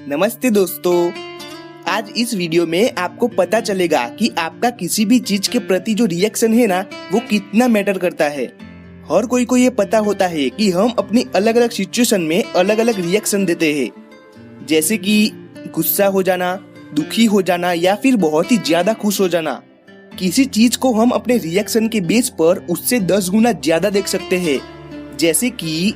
नमस्ते दोस्तों। आज इस वीडियो में आपको पता चलेगा कि आपका किसी भी चीज के प्रति जो रिएक्शन है ना, वो कितना मैटर करता है। हर कोई को ये पता होता है कि हम अपनी अलग अलग सिचुएशन में अलग अलग रिएक्शन देते हैं, जैसे कि गुस्सा हो जाना, दुखी हो जाना या फिर बहुत ही ज्यादा खुश हो जाना। किसी चीज को हम अपने रिएक्शन के बेस पर उससे 10 गुना ज्यादा देख सकते हैं। जैसे कि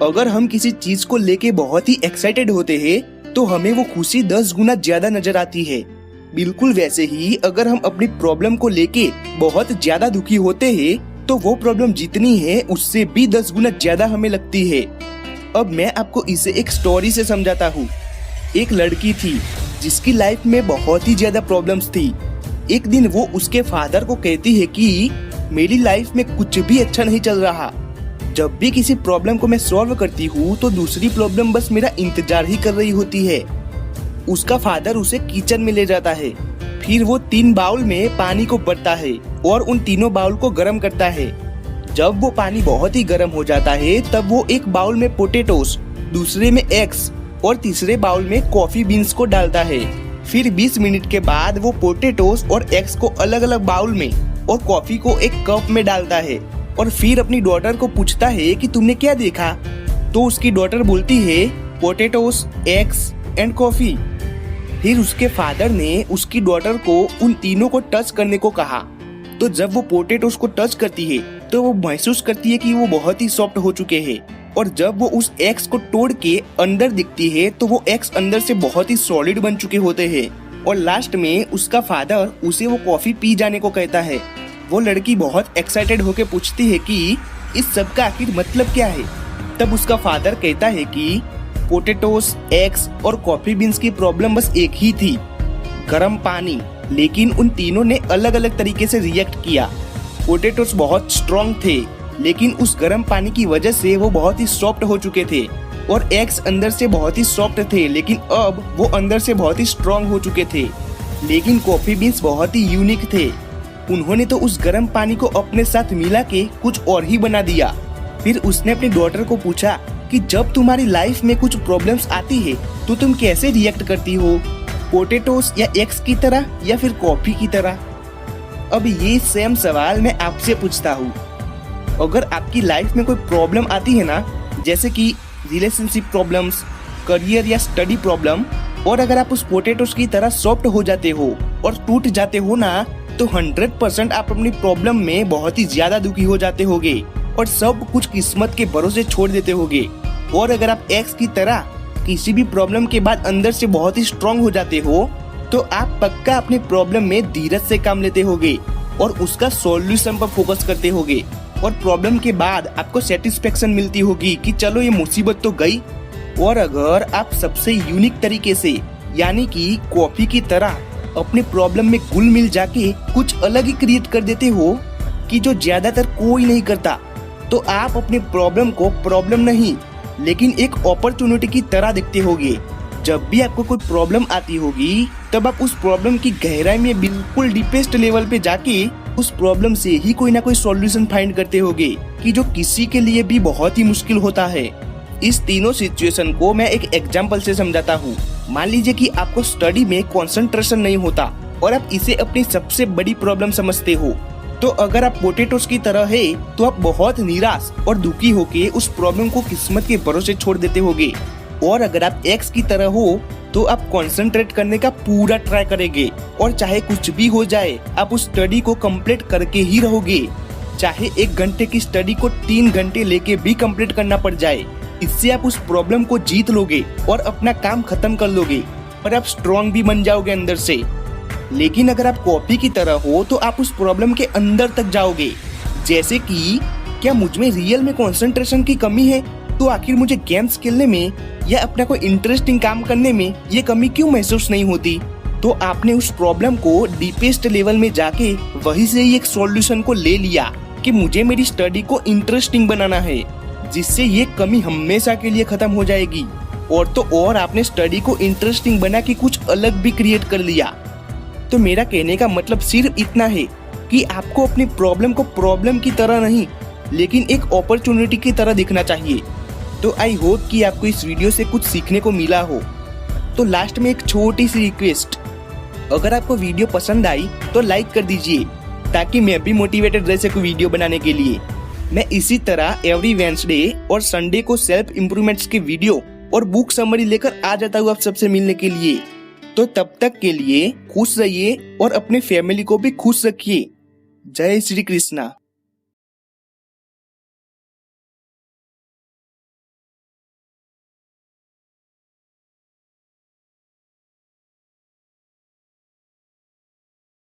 अगर हम किसी चीज को लेके बहुत ही एक्साइटेड होते हैं तो हमें वो खुशी 10 गुना ज्यादा नजर आती है। बिल्कुल वैसे ही अगर हम अपनी प्रॉब्लम को लेके बहुत ज्यादा दुखी होते हैं तो वो प्रॉब्लम जितनी है उससे भी 10 गुना ज्यादा हमें लगती है। अब मैं आपको इसे एक स्टोरी से समझाता हूँ। एक लड़की थी जिसकी लाइफ में बहुत ही ज्यादा प्रॉब्लम्स थी। एक दिन वो उसके फादर को कहती है कि मेरी लाइफ में कुछ भी अच्छा नहीं चल रहा। जब भी किसी प्रॉब्लम को मैं सॉल्व करती हूँ तो दूसरी प्रॉब्लम बस मेरा इंतजार ही कर रही होती है। उसका फादर उसे किचन में ले जाता है, फिर वो 3 बाउल में पानी को भरता है और उन तीनों बाउल को गर्म करता है। जब वो पानी बहुत ही गर्म हो जाता है तब वो एक बाउल में पोटैटोस, दूसरे में एग्स और तीसरे बाउल में कॉफी बीन्स को डालता है। फिर 20 मिनट के बाद वो पोटैटोस और एग्स को अलग अलग बाउल में और कॉफी को एक कप में डालता है और फिर अपनी डॉटर को पूछता है कि तुमने क्या देखा। तो उसकी डॉटर बोलती है पोटैटोस, एग्स एंड कॉफी। फिर उसके फादर ने उसकी डॉटर को उन तीनों को टच करने को कहा। तो जब वो पोटैटोस को टच करती है तो वो महसूस करती है कि वो बहुत ही सॉफ्ट हो चुके हैं, और जब वो उस एग्स को तोड़ के अंदर दिखती है तो वो एग्स अंदर से बहुत ही सॉलिड बन चुके होते हैं। और लास्ट में उसका फादर उसे वो कॉफी पी जाने को कहता है। वो लड़की बहुत एक्साइटेड होके पूछती है कि इस सब का आखिर मतलब क्या है। तब उसका फादर कहता है कि पोटैटोस, एग्स और कॉफी बीन्स की प्रॉब्लम बस एक ही थी, गर्म पानी। लेकिन उन तीनों ने अलग अलग तरीके से रिएक्ट किया। पोटैटोस बहुत स्ट्रॉन्ग थे, लेकिन उस गर्म पानी की वजह से वो बहुत ही सॉफ्ट हो चुके थे। और एग्स अंदर से बहुत ही सॉफ्ट थे, लेकिन अब वो अंदर से बहुत ही स्ट्रॉन्ग हो चुके थे। लेकिन कॉफी बीन्स बहुत ही यूनिक थे। उन्होंने तो उस गर्म पानी को अपने साथ मिला के कुछ और ही बना दिया। फिर उसने अपनी डॉटर को पूछा कि जब तुम्हारी लाइफ में कुछ प्रॉब्लम्स आती है तो तुम कैसे रिएक्ट करती हो, पोटैटोस या एग्स की तरह या फिर कॉफी की तरह। अब ये सेम सवाल मैं आपसे पूछता हूँ। अगर आपकी लाइफ में कोई प्रॉब्लम आती है ना, जैसे कि रिलेशनशिप प्रॉब्लम्स, करियर या स्टडी प्रॉब्लम, और अगर आप उस पोटैटोस की तरह सॉफ्ट हो जाते हो और टूट जाते हो ना, तो 100% आप अपनी प्रॉब्लम में बहुत ही ज्यादा दुखी हो जाते होगे और सब कुछ किस्मत के भरोसे छोड़ देते होगे। और अगर आप एक्स की तरह किसी भी प्रॉब्लम के बाद अंदर से बहुत ही स्ट्रॉन्ग हो जाते हो तो आप पक्का अपनी प्रॉब्लम में धीरज से काम लेते होगे और उसका सॉल्यूशन पर फोकस करते होगे। और प्रॉब्लम के बाद आपको सेटिस्फेक्शन मिलती होगी कि चलो ये मुसीबत तो गई। और अगर आप सबसे यूनिक तरीके से, यानी कि कॉफी की तरह अपने प्रॉब्लम में घुल मिल जाके कुछ अलग ही क्रिएट कर देते हो कि जो ज्यादातर कोई नहीं करता, तो आप अपने प्रॉब्लम को प्रॉब्लम नहीं लेकिन एक अपॉर्चुनिटी की तरह देखते होगे। जब भी आपको कोई प्रॉब्लम आती होगी तब आप उस प्रॉब्लम की गहराई में बिल्कुल डीपेस्ट लेवल पे जाके उस प्रॉब्लम से ही कोई ना कोई सॉल्यूशन फाइंड करते होगे, कि जो किसी के लिए भी बहुत ही मुश्किल होता है। इस तीनों सिचुएशन को मैं एक एग्जांपल से समझाता हूँ। मान लीजिए कि आपको स्टडी में कंसंट्रेशन नहीं होता और आप इसे अपनी सबसे बड़ी प्रॉब्लम समझते हो। तो अगर आप पोटैटोस की तरह है तो आप बहुत निराश और दुखी होके उस प्रॉब्लम को किस्मत के भरोसे छोड़ देते होगे। और अगर आप एक्स की तरह हो तो आप कंसंट्रेट करने का पूरा ट्राई करेंगे और चाहे कुछ भी हो जाए आप उस स्टडी को कंप्लीट करके ही रहोगे। चाहे 1 घंटे की स्टडी को 3 घंटे लेके भी कंप्लीट करना पड़ जाए। इससे आप उस प्रॉब्लम को जीत लोगे और अपना काम खत्म कर लोगे और आप स्ट्रॉन्ग भी बन जाओगे अंदर से। लेकिन अगर आप कॉफी की तरह हो तो आप उस प्रॉब्लम के अंदर तक जाओगे, जैसे कि क्या मुझ में रियल में कंसंट्रेशन की कमी है, तो आखिर मुझे गेम्स खेलने में या अपना कोई इंटरेस्टिंग काम करने में ये कमी क्यों महसूस नहीं होती। तो आपने उस प्रॉब्लम को डीपेस्ट लेवल में जाके वहीं से ही एक सॉल्यूशन को ले लिया कि मुझे मेरी स्टडी को इंटरेस्टिंग बनाना है, जिससे ये कमी हमेशा के लिए खत्म हो जाएगी। और तो और आपने स्टडी को इंटरेस्टिंग बना के कुछ अलग भी क्रिएट कर लिया। तो मेरा कहने का मतलब सिर्फ इतना है कि आपको अपनी प्रॉब्लम को प्रॉब्लम की तरह नहीं लेकिन एक अपॉर्चुनिटी की तरह दिखना चाहिए। तो आई होप कि आपको इस वीडियो से कुछ सीखने को मिला हो। तो लास्ट में एक छोटी सी रिक्वेस्ट, अगर आपको वीडियो पसंद आई तो लाइक कर दीजिए ताकि मैं भी मोटिवेटेड रह सकूं वीडियो बनाने के लिए। मैं इसी तरह एवरी वेडनेसडे और संडे को सेल्फ इम्प्रूवमेंट्स के वीडियो और बुक समरी लेकर आ जाता हूँ आप सबसे मिलने के लिए। तो तब तक के लिए खुश रहिए और अपने फैमिली को भी खुश रखिए। जय श्री कृष्णा।